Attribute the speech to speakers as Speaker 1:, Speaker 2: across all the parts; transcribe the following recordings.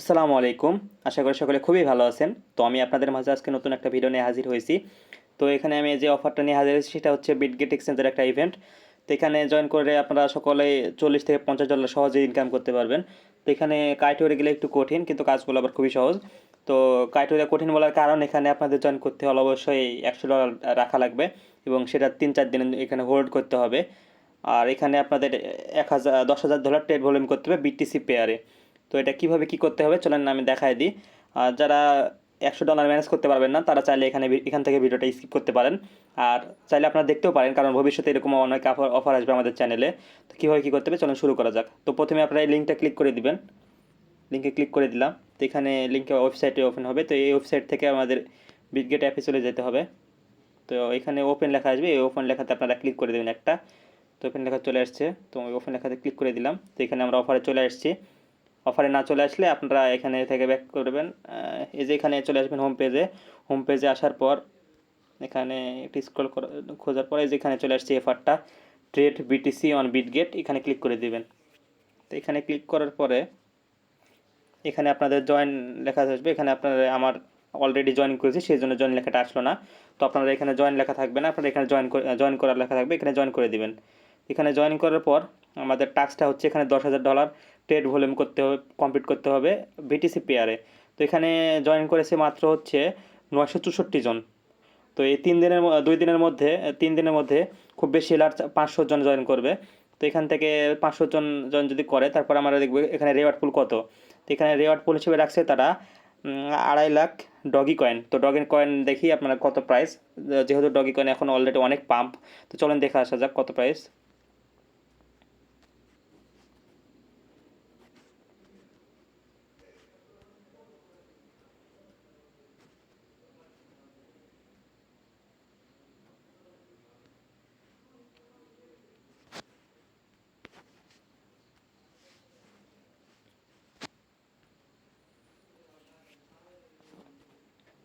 Speaker 1: আসসালামু আলাইকুম। আশা করি সকলে খুবই ভালো আছেন। তো আমি আপনাদের মাঝে আজকে নতুন একটা ভিডিও নিয়ে হাজির হয়েছি। তো এখানে আমি যে অফারটা নিয়ে হাজির হয়েছি সেটা হচ্ছে বিটগেট এক্সচেঞ্জের একটা ইভেন্ট। তো এখানে জয়েন করে আপনারা সকলেই $40 থেকে $50 সহজেই ইনকাম করতে পারবেন। তো এখানে কাইটরে গেলে একটু কঠিন, কিন্তু কাজগুলো আবার খুবই সহজ। তো কাইটরে কঠিন বলার কারণ এখানে আপনাদের জয়েন করতে হলে অবশ্যই $100 রাখা লাগবে এবং সেটা 3-4 দিন এখানে হোল্ড করতে হবে। আর এখানে আপনাদের 10,000 ডলার ট্রেড ভলিউম করতে হবে বিটিসি পেয়ারে। তো এটা কিভাবে কি করতে হবে চলেন আমি দেখাই দিই। আর যারা $100 ম্যানেজ করতে পারবেন না তারা চাইলে এখান থেকে ভিডিওটা স্কিপ করতে পারেন। আর চাইলে আপনারা দেখতেও পারেন, কারণ ভবিষ্যতে এরকম অনেক অফার আসবে আমাদের চ্যানেলে। তো কীভাবে কী করতে হবে চলুন শুরু করা যাক। তো প্রথমে আপনারা এই লিঙ্কটা ক্লিক করে দিবেন। লিঙ্কে ক্লিক করে দিলাম। তো এখানে লিঙ্কে ওয়েবসাইটে ওপেন হবে। তো এই ওয়েবসাইট থেকে আমাদের বিটগেট অ্যাপে চলে যেতে হবে। তো এখানে ওপেন লেখা আসবে, এই ওপেন লেখাতে আপনারা ক্লিক করে দেবেন একটা। তো ওপেন লেখা চলে আসছে, তো আমি ওপেন লেখাতে ক্লিক করে দিলাম। তো এখানে আমরা অফারে চলে আসছি। অফারে না চলে আসলে আপনারা এখানে থেকে ব্যাক করবেন। এই যে এখানে চলে আসবেন হোম পেজে। হোম পেজে আসার পর এখানে একটু স্ক্রল খোঁজার পরে যেখানে চলে আসছে অফারটা ট্রেড বিটিসি অন বিটগেট, এখানে ক্লিক করে দিবেন। তো এখানে ক্লিক করার পরে এখানে আপনাদের জয়েন লেখা আসবে। এখানে আপনারা আমার অলরেডি জয়েন করেছি সেই জন্য জয়েন লেখাটা আসলো না। তো আপনারা এখানে জয়েন লেখা থাকবে না, আপনারা এখানে জয়েন করার লেখা থাকবে, এখানে জয়েন করে দিবেন। এখানে জয়েন করার পর আমাদের টাস্কটা হচ্ছে এখানে $10,000 ট্রেড ভলিউম করতে হবে, কমপ্লিট করতে হবে বিটিসি পেয়ারে। তো এখানে জয়েন করেছে মাত্র হচ্ছে 964 জন। তো এই 2 দিনের মধ্যে 3 দিনের মধ্যে খুব বেশি হলে আর 500 জন জয়েন করবে। তো এখান থেকে 500 জন জন যদি করে তারপর আমরা দেখব এখানে রেওয়ার্ড পুল কত। তো এখানে রেওয়ার্ড পুল হিসেবে রাখছে তারা 2.5 লাখ ডগি কয়েন। তো ডগি কয়েন দেখি আপনার কত প্রাইস, যেহেতু ডগি কয়েন এখন অলরেডি অনেক পাম্প। তো চলেন দেখে আসা যাক কত প্রাইস।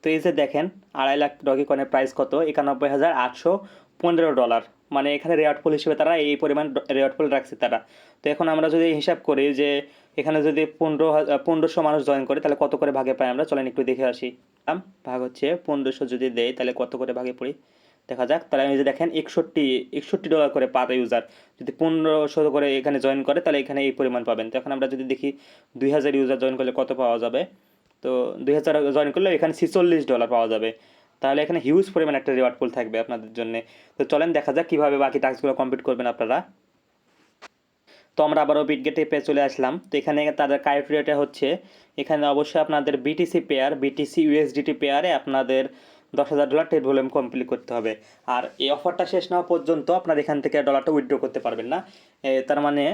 Speaker 1: তো এই যে দেখেন 2.5 লাখ ডগি কয়েনের প্রাইস কত, $91,815। মানে এখানে রেওয়ার্ড পুল হিসেবে তারা এই পরিমাণ রেওয়ার্ড পুল রাখছে তারা। তো এখন আমরা যদি হিসাব করি যে এখানে যদি 1500 মানুষ জয়েন করে তাহলে কত করে ভাগে পাই আমরা, চলেন একটু দেখে আসি। ভাগ হচ্ছে 1500 যদি দেয় তাহলে কত করে ভাগে পড়ি দেখা যাক। তাহলে আমি যে দেখেন $61 করে পার ইউজার। যদি 1500 করে এখানে জয়েন করে তাহলে এখানে এই পরিমাণ পাবেন। তো এখন আমরা যদি দেখি 2000 ইউজার জয়েন করলে কত পাওয়া যাবে। তো 2000 জয়েন করলে এখানে $46 পাওয়া যাবে। তাহলে এখানে হিউজ পরিমাণ একটা রিওয়ার্ড পুল থাকবে আপনাদের জন্য। তো চলেন দেখা যাক কীভাবে বাকি টাস্কগুলো কমপ্লিট করবেন আপনারা। তো আমরা আবারও বিটগেটে পেয়ে চলে আসলাম। তো এখানে তাদের ক্রাইটেরিয়াটা হচ্ছে এখানে অবশ্যই আপনাদের বিটিসি পেয়ার, বিটিসি ইউএসডিটি পেয়ারে আপনাদের $10,000 ট্রেড ভলিউম কমপ্লিট করতে হবে। আর এই অফারটা শেষ না হওয়া পর্যন্ত আপনার এখান থেকে ডলারটা উইথড্র করতে পারবেন না। তার মানে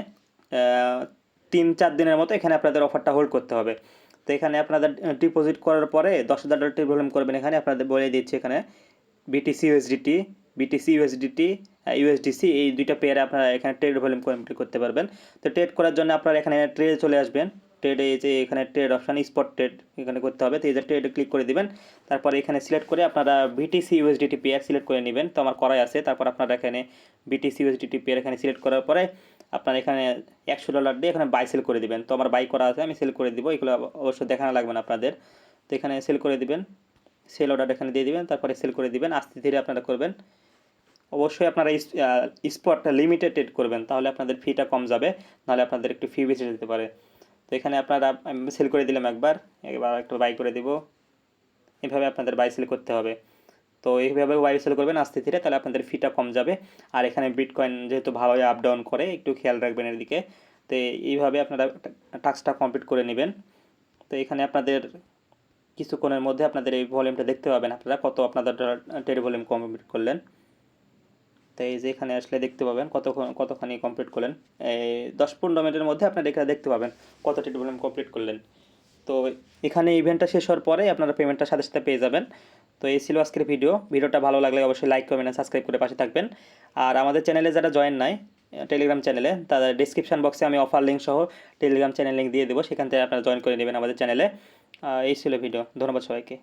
Speaker 1: 3-4 দিনের মতো এখানে আপনাদের অফারটা হোল্ড করতে হবে। তো এখানে আপনাদের ডিপোজিট করার পরে $10,000 ট্রেড ভলিউম করবেন। এখানে আপনাদের বলে দিচ্ছে এখানে BTC USDT, BTC USDT, USDC এই দুইটা পেয়ারে আপনারা এখানে ট্রেড ভলিউম কমপ্লিট করতে পারবেন। তো ট্রেড করার জন্য আপনারা এখানে ট্রেডে চলে আসবেন। ট্রেডে এই যে এখানে ট্রেড অপশান স্পট ট্রেড এখানে করতে হবে। তো এই যে ট্রেডে ক্লিক করে দিবেন। তারপরে এখানে সিলেক্ট করে আপনারা বিটিসি ইউএসডিটি পেয়ার সিলেক্ট করে নেবেন। তো আমার করাই আছে। তারপর আপনারা এখানে বিটিসি ইউএসডিটি পেয়ার এখানে সিলেক্ট করার পরে আপনার এখানে $100 দিয়ে এখানে বাই সেল করে দিবেন। তো আমার বাই করা আছে, আমি সেল করে দিব। এগুলো অবশ্যই দেখানো লাগবে না আপনাদের। তো এখানে সেল করে দিবেন, সেল অর্ডার এখানে দিয়ে দিবেন, তারপরে সেল করে দিবেন। আস্তে ধীরে আপনারা করবেন। অবশ্যই আপনারা স্পটটা লিমিটেড ট্রেড করবেন, তাহলে আপনাদের ফিটা কম যাবে, নাহলে আপনাদের একটু ফি বেশি যেতে পারে। তো এখানে আপনারা সেল করে দিলাম একবার, এবার একটু বাই করে দিব। এভাবে আপনাদের বাই সেল করতে হবে। তো এইভাবে বাই সেল করবেন আস্তে ধীরে, তাহলে আপনাদের ফিটা কম যাবে। আর এখানে বিটকয়েন যেহেতু ভালোই আপ ডাউন করে, একটু খেয়াল রাখবেন এর দিকে। তো এইভাবে আপনারা টাস্কটা কমপ্লিট করে নেবেন। তো এখানে আপনাদের কিছুক্ষণের মধ্যে আপনাদের এই ভলিউমটা দেখতে পাবেন আপনারা কত আপনাদের ট্রেড ভলিউম কমপ্লিট করলেন। তো এই যে এখানে আসলে দেখতে পাবেন কতখানি কমপ্লিট করলেন। এই 10-15 মিনিটের মধ্যে আপনারা এখানে দেখতে পাবেন কত ট্রেড ভলিউম কমপ্লিট করলেন। তো এখানে ইভেন্টটা শেষ হওয়ার পরে আপনারা পেমেন্টটা সাথে সাথে পেয়ে যাবেন। তো এই ছিল আজকের ভিডিওটা ভালো লাগলে অবশ্যই লাইক করবেন আর সাবস্ক্রাইব করে পাশে থাকবেন। আর আমাদের চ্যানেলে যারা জয়েন নাই টেলিগ্রাম চ্যানেলে, তাদের ডিসক্রিপশন বক্সে আমি অফার লিঙ্ক সহ টেলিগ্রাম চ্যানেল লিঙ্ক দিয়ে দেবো, সেখান থেকে আপনারা জয়েন করে নেবেন আমাদের চ্যানেলে। এই ছিল ভিডিও, ধন্যবাদ সবাইকে।